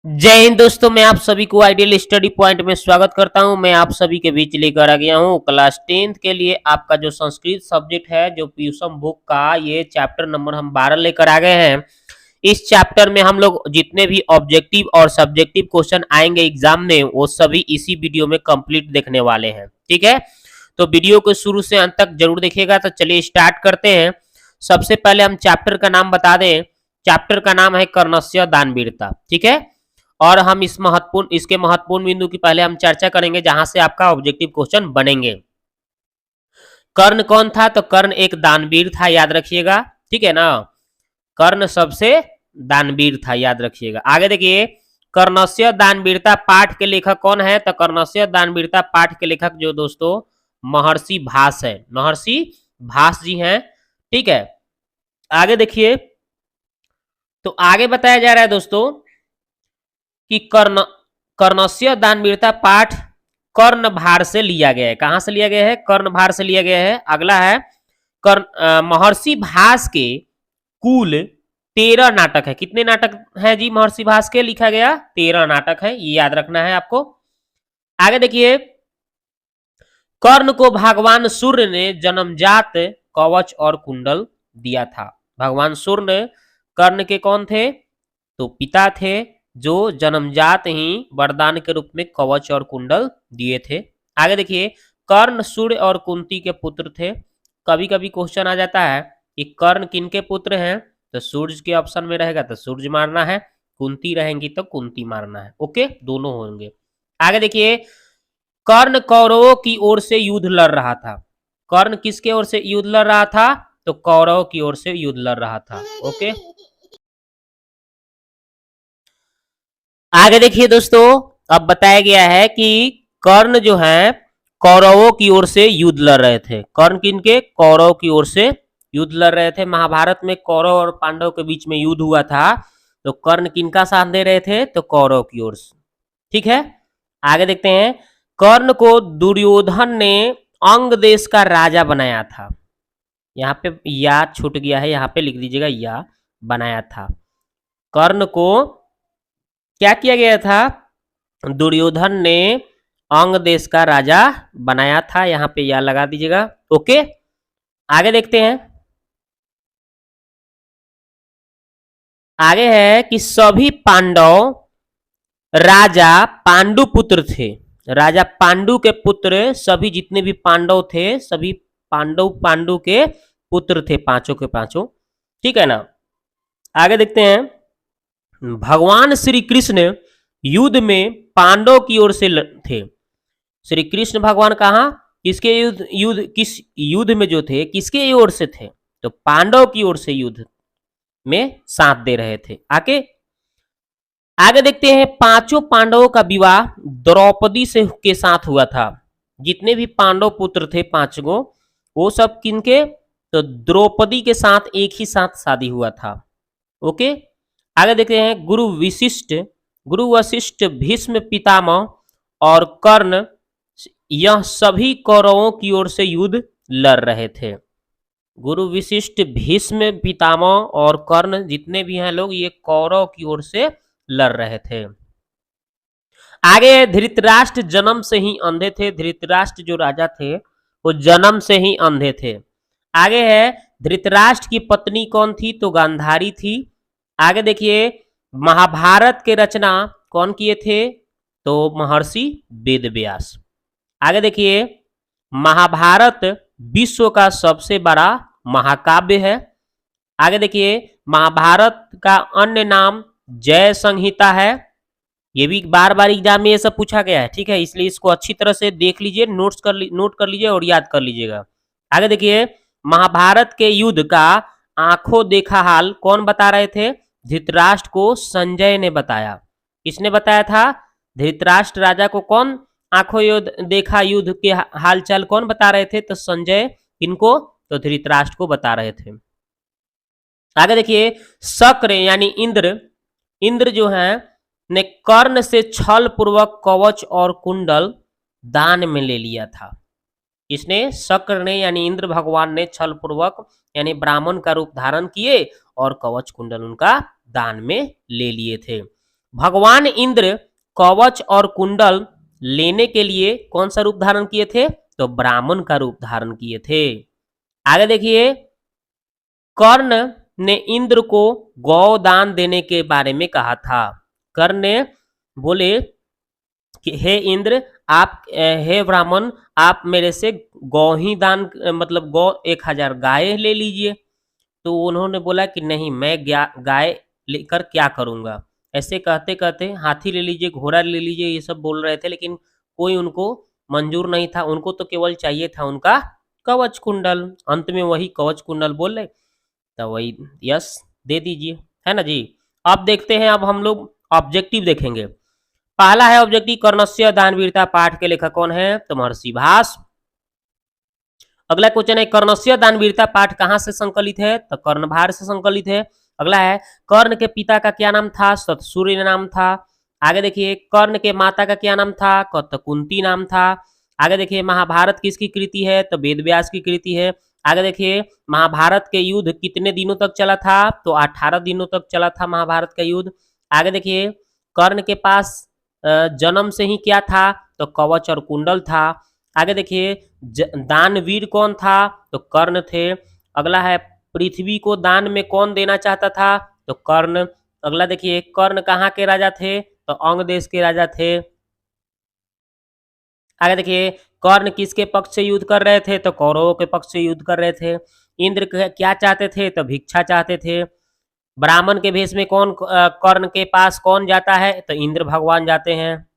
जय हिंद दोस्तों, मैं आप सभी को आइडियल स्टडी पॉइंट में स्वागत करता हूं। मैं आप सभी के बीच लेकर आ गया हूं क्लास 10th के लिए आपका जो संस्कृत सब्जेक्ट है, जो पीयूषम बुक का ये चैप्टर नंबर हम 12 लेकर आ गए हैं। इस चैप्टर में हम लोग जितने भी ऑब्जेक्टिव और सब्जेक्टिव क्वेश्चन आएंगे एग्जाम में, वो सभी इसी वीडियो में कंप्लीट देखने वाले हैं। ठीक है, तो वीडियो को शुरू से अंत तक जरूर देखिएगा। तो चलिए स्टार्ट करते हैं। सबसे पहले हम चैप्टर का नाम बता दें। चैप्टर का नाम है कर्णस्य दानवीरता। ठीक है, और हम इसके महत्वपूर्ण बिंदु की पहले हम चर्चा करेंगे, जहां से आपका ऑब्जेक्टिव क्वेश्चन बनेंगे। कर्ण कौन था? तो कर्ण एक दानवीर था, याद रखिएगा। ठीक है ना, कर्ण सबसे दानवीर था, याद रखिएगा। आगे देखिए, कर्णस्य दानवीरता पाठ के लेखक कौन है? तो कर्णस्य दानवीरता पाठ के लेखक जो दोस्तों महर्षि भास है, महर्षि भास जी हैं। ठीक है, आगे देखिए, तो आगे बताया जा रहा है दोस्तों कि कर्णस्य दानवीरता पाठ कर्णभार से लिया गया है। कहां से लिया गया है? कर्णभार से लिया गया है। अगला है महर्षि भास के कुल 13 नाटक है। कितने नाटक है जी महर्षि भास के? लिखा गया 13 नाटक है, ये याद रखना है आपको। आगे देखिए, कर्ण को भगवान सूर्य ने जन्मजात कवच और कुंडल दिया था। भगवान सूर्य कर्ण के कौन थे? तो पिता थे, जो जन्मजात ही वरदान के रूप में कवच और कुंडल दिए थे। आगे देखिए, कर्ण सूर्य और कुंती के पुत्र थे। कभी कभी क्वेश्चन आ जाता है कि कर्ण किनके पुत्र हैं? तो सूर्य के ऑप्शन में रहेगा तो सूर्य मारना है, कुंती रहेंगी तो कुंती मारना है। ओके, दोनों होंगे। आगे देखिए, कर्ण कौरवों की ओर से युद्ध लड़ रहा था। कर्ण किसके ओर से युद्ध लड़ रहा था? तो कौरव की ओर से युद्ध लड़ रहा था। ओके, आगे देखिए दोस्तों, अब बताया गया है कि कर्ण जो है कौरवों की ओर से युद्ध लड़ रहे थे। कर्ण किनके? कौरव की ओर से युद्ध लड़ रहे थे। महाभारत में कौरव और पांडव के बीच में युद्ध हुआ था, तो कर्ण किनका साथ दे रहे थे? तो कौरव की ओर से। ठीक है, आगे देखते हैं। कर्ण को दुर्योधन ने अंग देश का राजा बनाया था। यहाँ पे या छूट गया है, यहाँ पे लिख दीजिएगा या बनाया था। कर्ण को क्या किया गया था? दुर्योधन ने अंग देश का राजा बनाया था, यहां पे या लगा दीजिएगा। ओके, आगे देखते हैं। आगे है कि सभी पांडव राजा पांडु पुत्र थे। राजा पांडु के पुत्र, सभी जितने भी पांडव थे, सभी पांडु के पुत्र थे, पांचों के पांचों। ठीक है ना, आगे देखते हैं। भगवान श्री कृष्ण युद्ध में पांडव की ओर से थे। श्री कृष्ण भगवान कहा किसके किस युद्ध में जो थे, किसके ओर से थे? तो पांडव की ओर से युद्ध में साथ दे रहे थे। आगे देखते हैं, पांचों पांडवों का विवाह द्रौपदी से के साथ हुआ था। जितने भी पांडव पुत्र थे पांच गो, वो सब किनके? तो द्रौपदी के साथ एक ही साथ शादी हुआ था। ओके, आगे देखते हैं। गुरु वशिष्ठ, भीष्म पितामह और कर्ण, यह सभी कौरवों की ओर से युद्ध लड़ रहे थे। गुरु वशिष्ठ, भीष्म पितामह और कर्ण, जितने भी हैं लोग, ये कौरव की ओर से लड़ रहे थे। आगे, धृतराष्ट्र जन्म से ही अंधे थे। धृतराष्ट्र जो राजा थे वो जन्म से ही अंधे थे। आगे है, धृतराष्ट्र की पत्नी कौन थी? तो गांधारी थी। आगे देखिए, महाभारत के रचना कौन किए थे? तो महर्षि वेदव्यास। आगे देखिए, महाभारत विश्व का सबसे बड़ा महाकाव्य है। आगे देखिए, महाभारत का अन्य नाम जय संहिता है। ये भी बार बार एग्जाम में ये सब पूछा गया है। ठीक है, इसलिए इसको अच्छी तरह से देख लीजिए, नोट कर लीजिए और याद कर लीजिएगा। आगे देखिए, महाभारत के युद्ध का आंखों देखा हाल कौन बता रहे थे? धृतराष्ट्र को संजय ने बताया। किसने बताया था? धृतराष्ट्र राजा को कौन आंखों देखा युद्ध के हालचाल कौन बता रहे थे? तो संजय। किनको? तो धृतराष्ट्र को बता रहे थे। आगे देखिए, शक्र यानी इंद्र जो है ने कर्ण से छल पूर्वक कवच और कुंडल दान में ले लिया था। इसने शक्र ने यानी इंद्र भगवान ने छल पूर्वक यानी ब्राह्मण का रूप धारण किए और कवच कुंडल उनका दान में ले लिए थे। भगवान इंद्र कवच और कुंडल लेने के लिए कौन सा रूप धारण किए थे? तो ब्राह्मण का रूप धारण किए थे। आगे देखिए, कर्ण ने इंद्र को गौदान देने के बारे में कहा था। कर्ण ने बोले कि हे इंद्र, आप हे ब्राह्मण, आप मेरे से गौ ही दान मतलब गौ 1000 गाय ले लीजिए। तो उन्होंने बोला कि नहीं, मैं गाय लेकर क्या करूँगा। ऐसे कहते कहते हाथी ले लीजिए, घोड़ा ले लीजिए, ये सब बोल रहे थे, लेकिन कोई उनको मंजूर नहीं था। उनको तो केवल चाहिए था उनका कवच कुंडल। अंत में वही कवच कुंडल बोले, तो वही यस दे दीजिए, है ना जी। अब देखते हैं, अब हम लोग ऑब्जेक्टिव देखेंगे। पहला है ऑब्जेक्टिव, कर्णस्य दानवीरता पाठ के लेखक कौन है? तो महर्षि भास। अगला क्वेश्चन है, कर्णस्य दानवीरता पाठ कहाँ से संकलित है? तो कर्णभार से संकलित है। अगला है, कर्ण के पिता का क्या नाम था? सतसूर्य नाम था। आगे देखिए, कर्ण के माता का क्या नाम था? तो कुंती नाम था। आगे देखिए, महाभारत किसकी कृति है? तो वेद व्यास की कृति है। आगे देखिए, महाभारत के युद्ध कितने दिनों तक चला था? तो 18 दिनों तक चला था महाभारत का युद्ध। आगे देखिए, कर्ण के पास जन्म से ही क्या था? तो कवच और कुंडल था। आगे देखिए, दानवीर कौन था? तो कर्ण थे। अगला है, पृथ्वी को दान में कौन देना चाहता था? तो कर्ण। अगला देखिए, कर्ण कहाँ के राजा थे? तो अंग देश के राजा थे। आगे देखिए, कर्ण किसके पक्ष से युद्ध कर रहे थे? तो कौरवों के पक्ष से युद्ध कर रहे थे। इंद्र क्या चाहते थे? तो भिक्षा चाहते थे। ब्राह्मण के भेष में कौन कर्ण के पास कौन जाता है? तो इंद्र भगवान जाते हैं।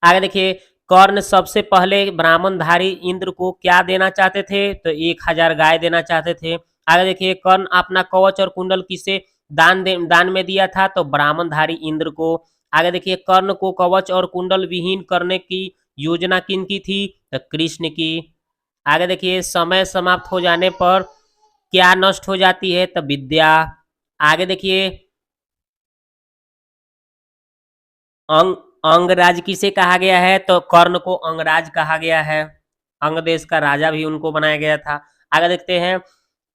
आगे देखिए, कर्ण सबसे पहले ब्राह्मणधारी इंद्र को क्या देना चाहते थे? तो 1000 गाय देना चाहते थे। आगे देखिए, कर्ण अपना कवच और कुंडल किसे दान में दिया था? तो ब्राह्मणधारी इंद्र को। आगे देखिए, कर्ण को कवच और कुंडल विहीन करने की योजना किन की थी? तो कृष्ण की। आगे देखिए, समय समाप्त हो जाने पर क्या नष्ट हो जाती है? तो विद्या। आगे देखिए, अंग अंगराज किसे कहा गया है? तो कर्ण को अंगराज कहा गया है। अंग देश का राजा भी उनको बनाया गया था। आगे देखते हैं,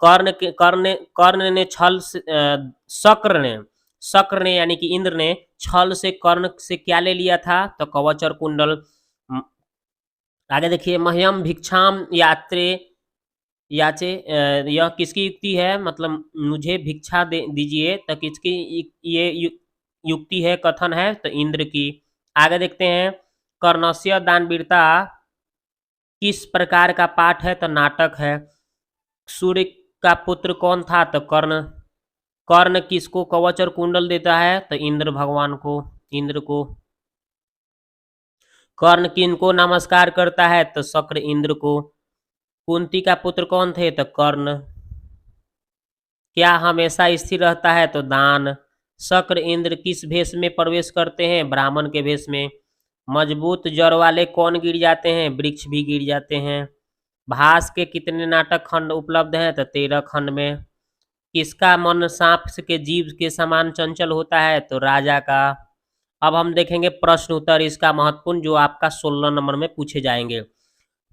कर्ण ने शक्र ने यानी कि इंद्र ने छल से कर्ण से क्या ले लिया था? तो कवच और कुंडल। आगे देखिए, मह्यम भिक्षाम याचे, यह किसकी युक्ति है? मतलब मुझे भिक्षा दे दीजिए, तो किसकी ये युक्ति है, कथन है? तो इंद्र की। आगे देखते हैं, कर्णस्य दानवीरता किस प्रकार का पाठ है? तो नाटक है। सूर्य का पुत्र कौन था? तो कर्ण। कर्ण किसको कवच और कुंडल देता है? तो इंद्र भगवान को, इंद्र को। कर्ण किनको नमस्कार करता है? तो शक्र इंद्र को। कुंती का पुत्र कौन थे? तो कर्ण। क्या हमेशा स्थिर रहता है? तो दान। शक्र इंद्र किस भेष में प्रवेश करते हैं? ब्राह्मण के भेष में। मजबूत जड़ वाले कौन गिर जाते हैं? वृक्ष भी गिर जाते हैं। भास के कितने नाटक खंड उपलब्ध हैं? तो 13 खंड में। किसका मन सांप के जीव के समान चंचल होता है? तो राजा का। अब हम देखेंगे प्रश्न उत्तर इसका महत्वपूर्ण, जो आपका 16 नंबर में पूछे जाएंगे।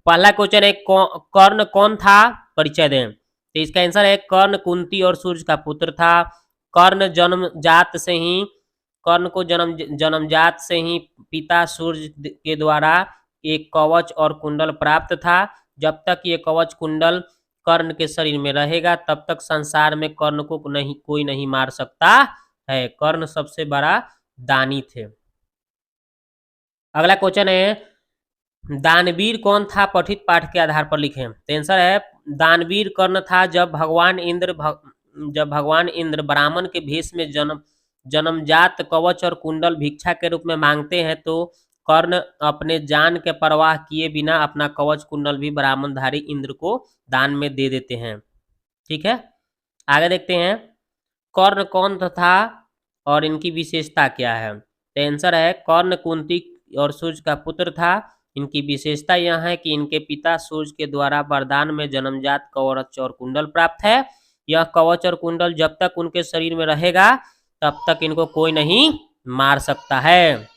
पहला क्वेश्चन है, कर्ण कौन था? परिचय दें। तो इसका आंसर है, कर्ण कुंती और सूर्य का पुत्र था। कर्ण कर्ण को जन्मजात से ही पिता सूर्य के द्वारा एक कवच और कुंडल प्राप्त था। जब तक ये कवच कुंडल कर्ण के शरीर में रहेगा, तब तक संसार में कर्ण को कोई नहीं मार सकता है। कर्ण सबसे बड़ा दानी थे। अगला क्वेश्चन है, दानवीर कौन था? पठित पाठ के आधार पर लिखें। तो आंसर है, दानवीर कर्ण था। जब भगवान इंद्र ब्राह्मण के भेष में जन्मजात कवच और कुंडल भिक्षा के रूप में मांगते हैं, तो कर्ण अपने जान के परवाह किए बिना अपना कवच कुंडल भी ब्राह्मणधारी इंद्र को दान में दे देते हैं। ठीक है, आगे देखते हैं, कर्ण कौन था और इनकी विशेषता क्या है? तो आंसर है, कर्ण कुंती और सूर्य का पुत्र था। इनकी विशेषता यह है कि इनके पिता सूर्य के द्वारा वरदान में जन्मजात कवच और कुंडल प्राप्त है। यह कवच और कुंडल जब तक उनके शरीर में रहेगा, तब तक इनको कोई नहीं मार सकता है।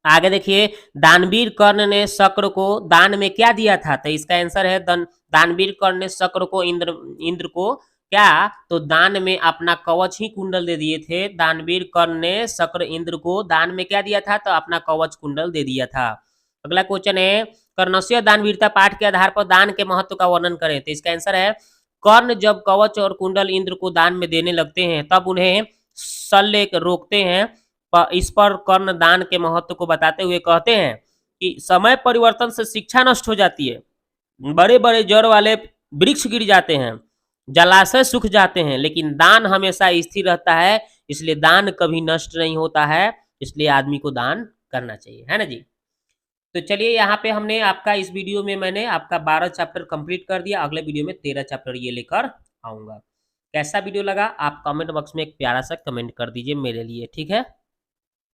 आगे देखिए, दानवीर कर्ण ने शक्र को दान में क्या दिया था? तो इसका आंसर है, दानवीर कर्ण ने शक्र को इंद्र को क्या? तो दान में अपना कवच ही कुंडल दे दिए थे। दानवीर कर्ण ने शक्र इंद्र को दान में क्या दिया था? तो अपना कवच कुंडल दे दिया था। अगला क्वेश्चन है, कर्णस्य दानवीरता पाठ के आधार पर दान के महत्व का वर्णन करें। तो इसका आंसर है, कर्ण जब कवच और कुंडल इंद्र को दान में देने लगते हैं तब उन्हें शल्य रोकते हैं। इस पर कर्ण दान के महत्व को बताते हुए कहते हैं कि समय परिवर्तन से शिक्षा नष्ट हो जाती है, बड़े बड़े जड़ वाले वृक्ष गिर जाते हैं, जलाशय सूख जाते हैं, लेकिन दान हमेशा स्थिर रहता है। इसलिए दान कभी नष्ट नहीं होता है, इसलिए आदमी को दान करना चाहिए, है ना जी। तो चलिए यहाँ पे हमने आपका इस वीडियो में मैंने आपका 12 चैप्टर कंप्लीट कर दिया। अगले वीडियो में 13 चैप्टर ये लेकर आऊंगा। कैसा वीडियो लगा आप कमेंट बॉक्स में एक प्यारा सा कमेंट कर दीजिए मेरे लिए, ठीक है।